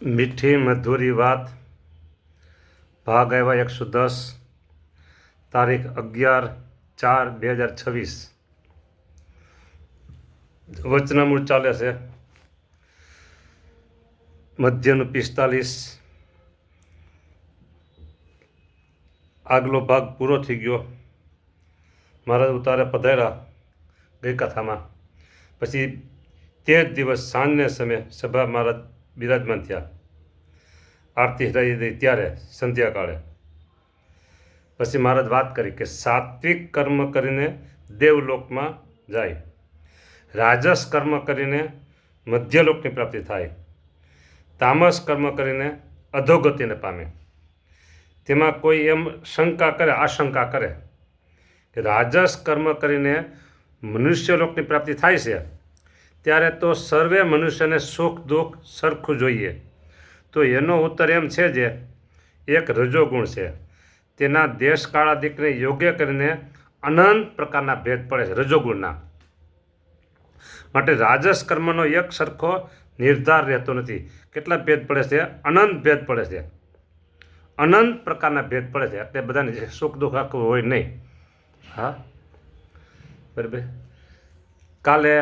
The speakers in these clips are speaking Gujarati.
મીઠી મધુરી વાત ભાગ આવ્યા 110 તારીખ 11/4/2026 વચનામૃત ચાલે છે મધ્યનું 45 આગલો ભાગ પૂરો થઈ ગયો. મહારાજ ઉતારે પધાર્યા ગઈ કથામાં. પછી તે જ દિવસ સાંજને સમયે સભા મહારાજ બિરાજમાન થયા. આરતી હરાઈ હતી ત્યારે સંધ્યાકાળે. પછી મહારાજ વાત કરી કે સાત્વિક કર્મ કરીને દેવલોકમાં જાય, રાજસ કર્મ કરીને મધ્યલોકની પ્રાપ્તિ થાય, તામસ કર્મ કરીને અધોગતિને પામે. તેમાં કોઈ એમ આશંકા કરે કે રાજસ કર્મ કરીને મનુષ્યલોકની પ્રાપ્તિ થાય છે, ત્યારે તો સર્વે મનુષ્યને સુખ દુઃખ સરખું જોઈએ. તો એનો ઉત્તર એમ છે જે એક રજોગુણ છે, તેના દેશ કાળાદિકને યોગ્ય કરીને અનંત પ્રકારના ભેદ પડે છે રજોગુણના. માટે રાજસ કર્મનો એક સરખો નિર્ધાર રહેતો નથી. કેટલા ભેદ પડે છે? અનંત ભેદ પડે છે, અનંત પ્રકારના ભેદ પડે છે. એટલે બધાને સુખ દુઃખ આખું હોય નહીં. હા, બરાબર. કાલે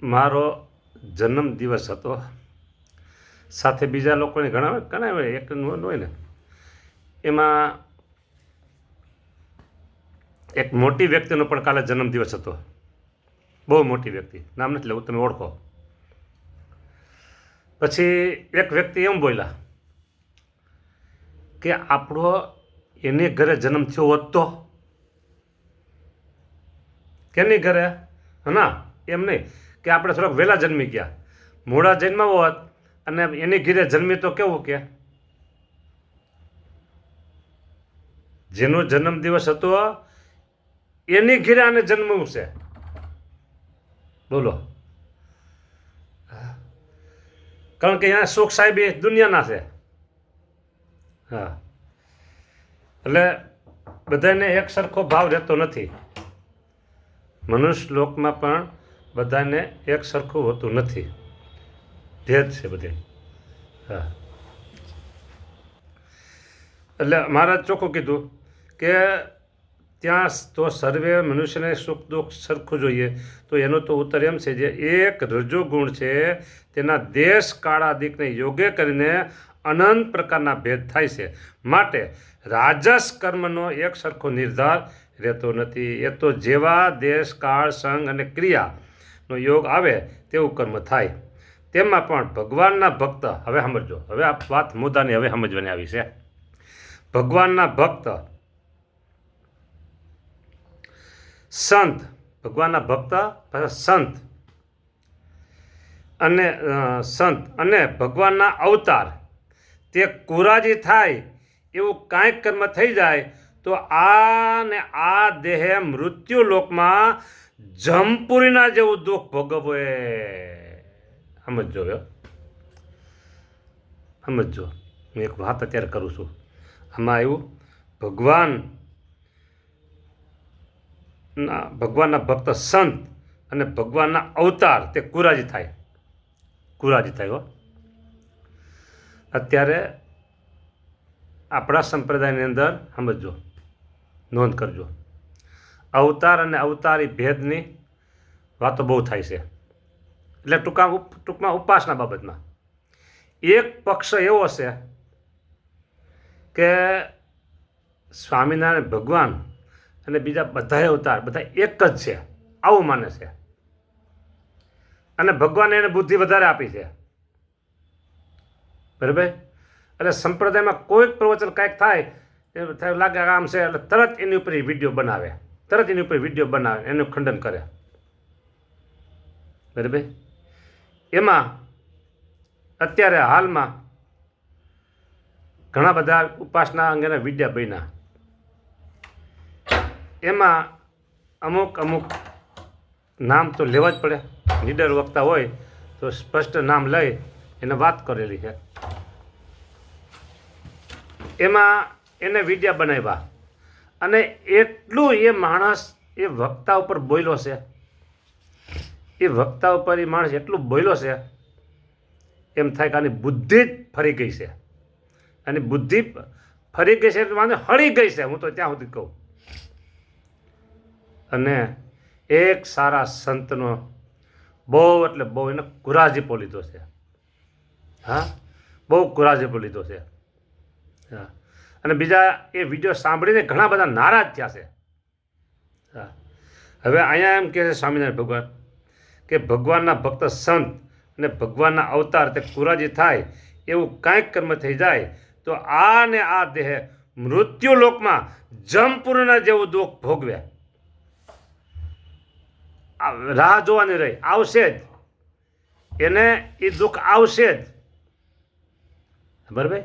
મારો જન્મ દિવસ હતો. સાથે બીજા લોકોને ઘણા હોય, એક હોય ને. એમાં એક મોટી વ્યક્તિનો પણ કાલે જન્મદિવસ હતો. બહુ મોટી વ્યક્તિ, નામ નથી લેવું, તમે ઓળખો. પછી એક વ્યક્તિ એમ બોલ્યા કે આપણો એની ઘરે જન્મ થયો હોત તો. કેની ઘરે? ના, એમ નહીં કે આપણે થોડાક વહેલા જન્મી ગયા, મોડા જન્મ્યા હોત અને એની ઘરે જન્મી તો કેવું કે જેનો જન્મદિવસ હતો એની ઘરે આને જન્મવું છે. બોલો. કારણ કે અહીંયા સુખ સાહેબી દુનિયાના છે. હા, એટલે બધાને એક સરખો ભાવ રહેતો નથી. મનુષ્ય લોકમાં પણ બધાને એક સરખું હોતું નથી, ભેદ છે બધે. હા, એટલે મહારાજ ચોખ્ખું કીધું કે ત્યાં તો સર્વે મનુષ્યને સુખ દુઃખ સરખું જોઈએ. તો એનો તો ઉત્તર એમ છે જે એક રજોગુણ છે, તેના દેશ કાળાદિકને યોગ્ય કરીને અનંત પ્રકારના ભેદ થાય છે. માટે રાજસ કર્મનો એક સરખો નિર્ધાર રહેતો નથી. એ તો જેવા દેશ કાળ સંગ અને ક્રિયાનો યોગ આવે તેવું કર્મ થાય. તેમાં પણ ભગવાનના ભક્ત, હવે સમજો, હવે આ વાત મુદ્દાની હવે સમજવાની આવી છે. ભગવાનના ભક્ત સંત, ભગવાનના ભક્ત સંત અને ભગવાનના અવતાર તે કુરાજી થાય એવું કાંઈક કર્મ થઈ જાય તો આ દેહે મૃત્યુ લોકમાં જમપુરીના જેવું દુઃખ ભોગવે. સમજો. હું એક વાત અત્યારે કરું છું. આમાં આવ્યું ભગવાનના ભક્ત સંત અને ભગવાનના અવતાર તે કુરાજી થાય હો. અત્યારે આપણા સંપ્રદાયની અંદર સમજો, નોંધ કરજો, અવતાર અને અવતારી ભેદની વાતો બહુ થાય છે. એટલે ટૂંકમાં ઉપાસના બાબતમાં એક પક્ષ એવો છે કે સ્વામિનારાયણ ભગવાન અને બીજા બધા અવતાર બધા એક જ છે, આવું માને છે. અને ભગવાને એને બુદ્ધિ વધારે આપી છે. બરાબર. એટલે સંપ્રદાયમાં કોઈક પ્રવચન કાંઈક થાય લાગે આમ છે એટલે તરત એની ઉપર વિડીયો બનાવે, એનું ખંડન કરે. બરાબર. એમાં અત્યારે હાલમાં ઘણા બધા ઉપાસના અંગેના વિડીયા બન્યા. એમાં અમુક નામ તો લેવા જ પડે. નીડર વક્તા હોય તો સ્પષ્ટ નામ લઈ એને વાત કરેલી છે. એમાં એને વિડીયા બનાવ્યા અને એટલું એ માણસ એ વક્તા ઉપર બોલ્યો છે, એ માણસ એટલું બોલ્યો છે એમ થાય કે આની બુદ્ધિ જ ફરી ગઈ છે. આની બુદ્ધિ ફરી ગઈ છે એટલે માને હળી ગઈ છે, હું તો ત્યાં સુધી કહું. અને એક સારા સંતનો બહુ એટલે બહુ એને કુરાજીપો લીધો છે. હા, બહુ કુરાજીપો લીધો છે. હા, અને બીજા એ વિડીયો સાંભળીને ઘણા બધા નારાજ થયા છે. હા, હવે અહીંયા એમ કહે છે સ્વામિનારાયણ ભગવાન કે ભગવાનના ભક્ત સંત અને ભગવાનના અવતાર તે કુરાજી થાય એવું કાંઈક કર્મ થઈ જાય તો આ ને આ દેહ મૃત્યુલોકમાં જમપૂર્ણના જેવું દુઃખ ભોગવે. રાહ જોવાની રહી, આવશે જ એને, એ દુઃખ આવશે જ. બરાબર,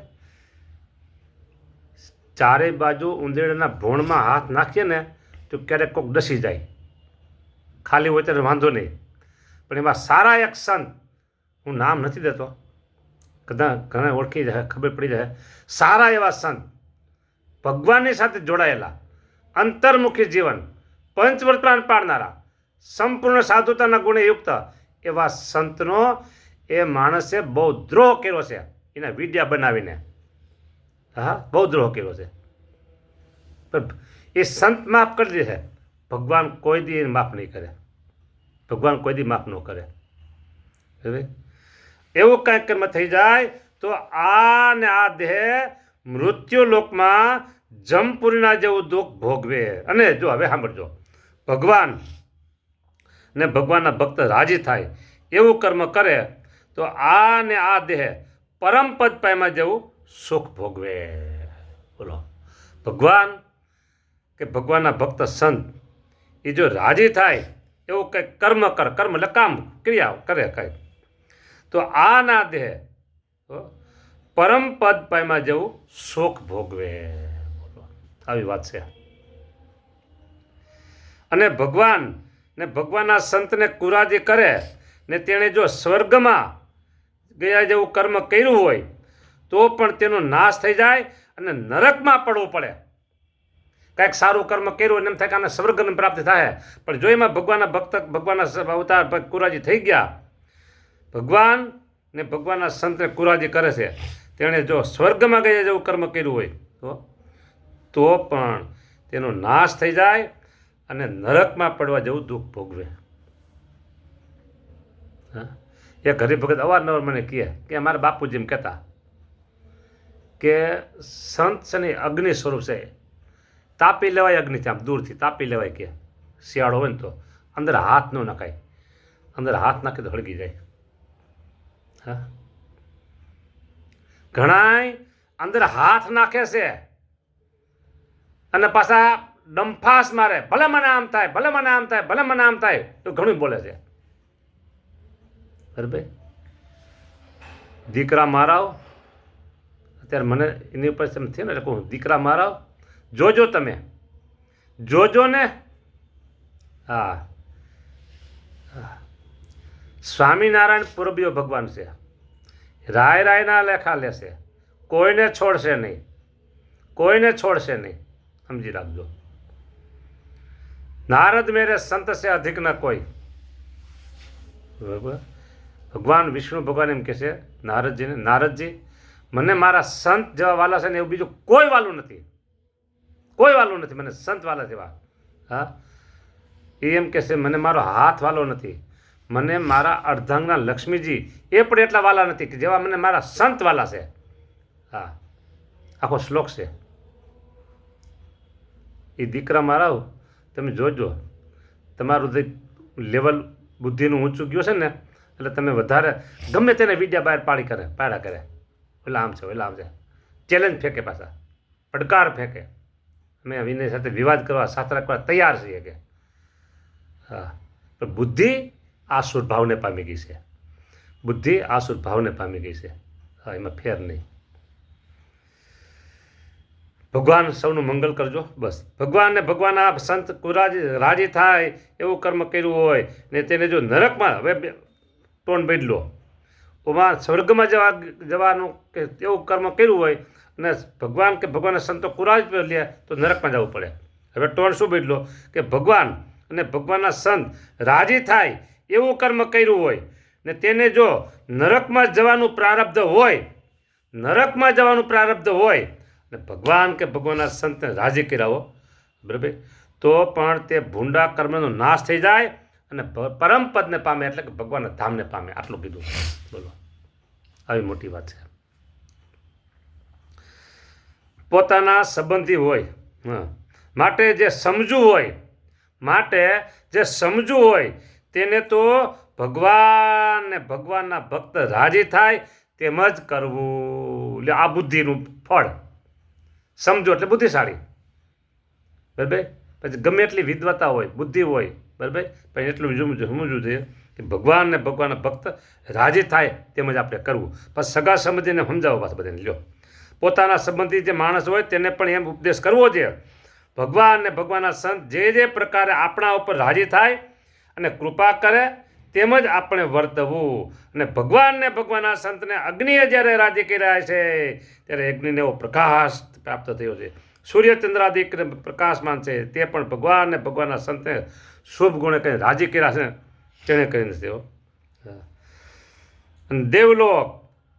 ચારે બાજુ ઉંદરડાના ભોણમાં હાથ નાખીએ ને તો ક્યારેક કોઈક ડસી જાય, ખાલી હોય ત્યારે વાંધો નહીં. પણ એમાં સારા એક સંત, હું નામ નથી દેતો, ઘણા ઓળખી જાય, ખબર પડી જાય, સારા એવા સંત ભગવાનની સાથે જોડાયેલા, અંતર્મુખી જીવન, પંચવર્તમાન પાડનારા, સંપૂર્ણ સાધુતાના ગુણે યુક્ત એવા સંતનો એ માણસે બહુ દ્રોહ કર્યો છે એના વિડીયા બનાવીને. હા, બહુ દ્રોહ કર્યો છે. પણ એ સંત માફ કરી દે છે, ભગવાન કોઈ દી માફ નહીં કરે. ભગવાન કોઈ દી માફ ન કરે. એવું કાંઈક કર્મ થઈ જાય તો આ ને આ દેહ મૃત્યુલોકમાં જમપુરીના જેવું દુઃખ ભોગવે. અને જો હવે સાંભળજો, ભગવાન ને ભગવાનના ભક્ત રાજી થાય એવું કર્મ કરે તો આ ને આ દેહ પરમપદ પામ્યા જેવું સુખ ભોગવે. બોલો, ભગવાન કે ભગવાનના ભક્ત સંત એ જો રાજી થાય એવું કંઈક કર્મ કરે, કર્મ એટલે કામ, ક્રિયા કરે કંઈક, તો આ ના દેહ પરમપદ પામ્યા જેવું સુખ ભોગવે. બોલો, આવી વાત છે. અને ભગવાન ને ભગવાનના સંતને કુરાજી કરે ને તેણે જો સ્વર્ગમાં ગયા જેવું કર્મ કર્યું હોય તો પણ તેનો નાશ થઈ જાય અને નરકમાં પડવું પડે. કાંઈક સારું કર્મ કર્યું એમ થાય કે આને સ્વર્ગની પ્રાપ્તિ થાય, પણ જો એમાં ભગવાનના ભક્ત, ભગવાનના અવતાર કુરાજી થઈ ગયા, ભગવાન ને ભગવાનના સંતને કુરાજી કરે છે, તેણે જો સ્વર્ગમાં ગયા જેવું કર્મ કર્યું હોય તો પણ તેનો નાશ થઈ જાય અને નરકમાં પડવા જેવું દુઃખ ભોગવે. હા, એક હરિભગત અવારનવાર મને કહે કે અમારા બાપુજી એમ કહેતા કે સંત છે ને અગ્નિ સ્વરૂપ છે, તાપી લેવાય અગ્નિથી, આમ દૂરથી તાપી લેવાય. કે શિયાળો હોય ને તો અંદર હાથ ન નખાય, અંદર હાથ નાખે તો હળગી જાય. હા, ઘણાય અંદર હાથ નાખે છે અને પાછા ડંફાસ મારે, ભલે મને આમ થાય, ભલે મને આમ થાય, ભલે મને આમ થાય, તો ઘણું બોલે છે. બરાબર, દીકરા મારાઓ, અત્યારે મને એની ઉપર એમ થયું ને એટલે કહું, દીકરા મારાઓ જોજો, તમે જોજો ને. હા, સ્વામિનારાયણ પૂર્વીય ભગવાન છે, રાય રાયના લેખા લેશે, કોઈને છોડશે નહીં, કોઈને છોડશે નહીં, સમજી રાખજો. નારદ મેરે સંત સે અધિક ન કોઈ. બરાબર, ભગવાન વિષ્ણુ ભગવાન એમ કહે છે નારદજીને, નારદજી મને મારા સંત જેવા વાલા છે ને એવું બીજું કોઈ વાલું નથી, કોઈ વાલું નથી મને સંત વાલા જેવા. હા, એ એમ કહે છે મને મારો હાથ વાલો નથી, મને મારા અર્ધાંગના લક્ષ્મીજી એ પણ એટલા વાલા નથી કે જેવા મને મારા સંત વાલા છે. હા, આખો શ્લોક છે. એ દીકરા મારા તમે જોજો, તમારું જે લેવલ બુદ્ધિનું ઊંચું ગયું છે ને એટલે તમે વધારે ગમે તેને વિદ્યા બહાર પાડા કરે, એટલે આમ છે, એટલે આમ છે, ચેલેન્જ ફેંકે, પાછા પડકાર ફેંકે. અમે વિનય સાથે વિવાદ કરવા, શાસ્ત્ર કરવા તૈયાર છીએ કે. હા, પણ બુદ્ધિ આસુર ભાવને પામી ગઈ છે, બુદ્ધિ આસુર ભાવને પામી ગઈ છે. હા, એમાં ફેર નહીં. ભગવાન સૌનું મંગલ કરજો. બસ, ભગવાન ને ભગવાનના સંત કુરાજી રાજી થાય એવું કર્મ કર્યું હોય ને તેને જો નરકમાં, હવે ટોન બદલો, ઓમાં સ્વર્ગમાં જવાનું કે એવું કર્મ કર્યું હોય અને ભગવાન કે ભગવાનના સંતો કુરાજી લે તો નરકમાં જવું પડે. હવે ટોન શું બદલો કે ભગવાન અને ભગવાનના સંત રાજી થાય એવું કર્મ કર્યું હોય ને તેને જો નરકમાં જવાનું પ્રારબ્ધ હોય, નરકમાં જવાનું પ્રારબ્ધ હોય ને ભગવાન કે ભગવાનના સંતને રાજી કરાવો, બરાબર, તો પણ તે ભૂંડા કર્મનો નાશ થઈ જાય અને પરમ પદને પામે, એટલે કે ભગવાનના ધામને પામે. આટલું કીધું. બોલો, આવી મોટી વાત છે. પોતાના સંબંધી હોય, માટે જે સમજવું હોય તેને તો ભગવાન ને ભગવાનના ભક્ત રાજી થાય તેમ જ કરવું. એટલે આ બુદ્ધિનું ફળ. સમજો એટલે બુદ્ધિશાળી, બરાબર. પછી ગમે એટલી વિદ્વતા હોય, બુદ્ધિ હોય, બરાબર, પણ એટલું સમજવું જોઈએ કે ભગવાન ને ભગવાનના ભક્ત રાજી થાય તેમ જ આપણે કરવું. પછી સગા સંબંધીને સમજાવો પાછા બધાને. લ્યો, પોતાના સંબંધી જે માણસ હોય તેને પણ એમ ઉપદેશ કરવો જોઈએ. ભગવાન ને ભગવાનના સંત જે પ્રકારે આપણા ઉપર રાજી થાય અને કૃપા કરે તેમ જ આપણે વર્તવું. અને ભગવાન ને ભગવાનના સંતને અગ્નિએ જ્યારે રાજી કર્યા છે ત્યારે અગ્નિને એવો પ્રકાશ પ્રાપ્ત થયો છે. સૂર્યચંદ્રાદિક પ્રકાશમાન છે તે પણ ભગવાન ને ભગવાનના સંતને શુભ ગુણે કરીને રાજી કર્યા છે, તેણે કરીને તેઓ. અને દેવલોક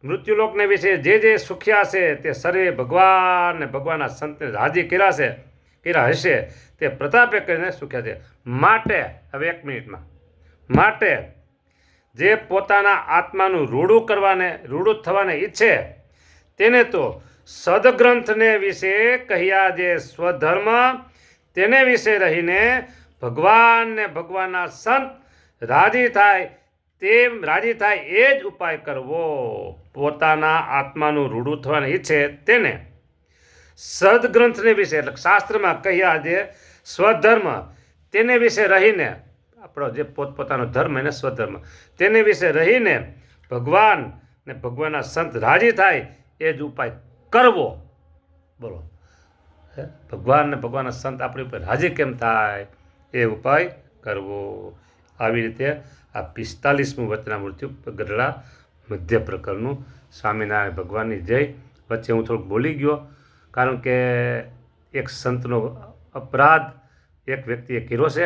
મૃત્યુલોકને વિશે જે સુખ્યા છે તે સર્વે ભગવાન ને ભગવાનના સંતને રાજી કર્યા હશે તે પ્રતાપે કરીને સુખ્યા છે. માટે હવે 1 મિનિટમાં, માટે જે પોતાના આત્માનું રૂડું થવાને ઈચ્છે તેને તો સદગ્રંથને વિશે કહ્યા જે સ્વધર્મ તેને વિશે રહીને ભગવાન ને ભગવાનના સંત રાજી થાય એ જ ઉપાય કરવો. પોતાના આત્માનું રૂડું થવાને ઈચ્છે તેને સદગ્રંથને વિશે, એટલે શાસ્ત્રમાં કહ્યા જે સ્વધર્મ તેને વિશે રહીને, આપણો જે પોતપોતાનો ધર્મ એને સ્વધર્મ, તેને વિશે રહીને ભગવાન ને ભગવાનના સંત રાજી થાય એ જ ઉપાય કરવો. બોલો, ભગવાન ને ભગવાનના સંત આપણી ઉપર રાજી કેમ થાય એ ઉપાય કરવો. આવી રીતે આ 45મું વચનામૃત્યુ ગઢડા મધ્ય પ્રકરણનું. સ્વામિનારાયણ ભગવાનની જય. વચ્ચે હું થોડુંક બોલી ગયો કારણ કે એક સંતનો અપરાધ એક વ્યક્તિએ કર્યો છે,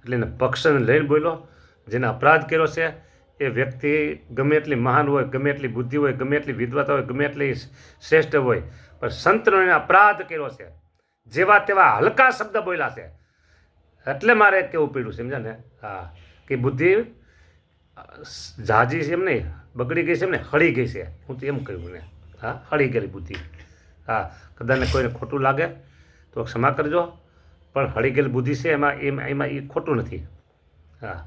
એટલે એને પક્ષને લઈને બોલ્યો. જેને અપરાધ કર્યો છે એ વ્યક્તિ ગમે એટલી મહાન હોય, ગમે એટલી બુદ્ધિ હોય, ગમે એટલી વિદ્વતા હોય, ગમે એટલી શ્રેષ્ઠ હોય, પણ સંતનો એને અપરાધ કર્યો છે, જેવા તેવા હલકા શબ્દ બોલ્યા છે. એટલે મારે કેવું પડ્યું, સમજ્યા ને? હા, કે બુદ્ધિ ઝાજી છે એમ નહીં, બગડી ગઈ છે એમ ને, હળી ગઈ છે. હું તો એમ કહ્યું ને. હા, હળી ગયેલી બુદ્ધિ. હા, કદાચ કોઈને ખોટું લાગે તો ક્ષમા કરજો, પણ હળી ગયેલી બુદ્ધિ છે એમાં એ ખોટું નથી. હા,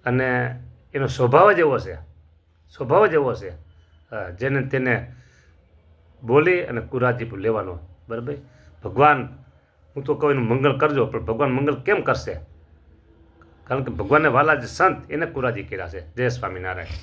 અને એનો સ્વભાવ જ એવો છે, જેને તેને બોલી અને કુરાજી લેવાનો, બરાબર. ભગવાન, હું તો કહું એનું મંગળ કરજો, પણ ભગવાન મંગળ કેમ કરશે? કારણ કે ભગવાનને વાલા જે સંત એને કુરાજી કર્યા છે. જય સ્વામિનારાયણ.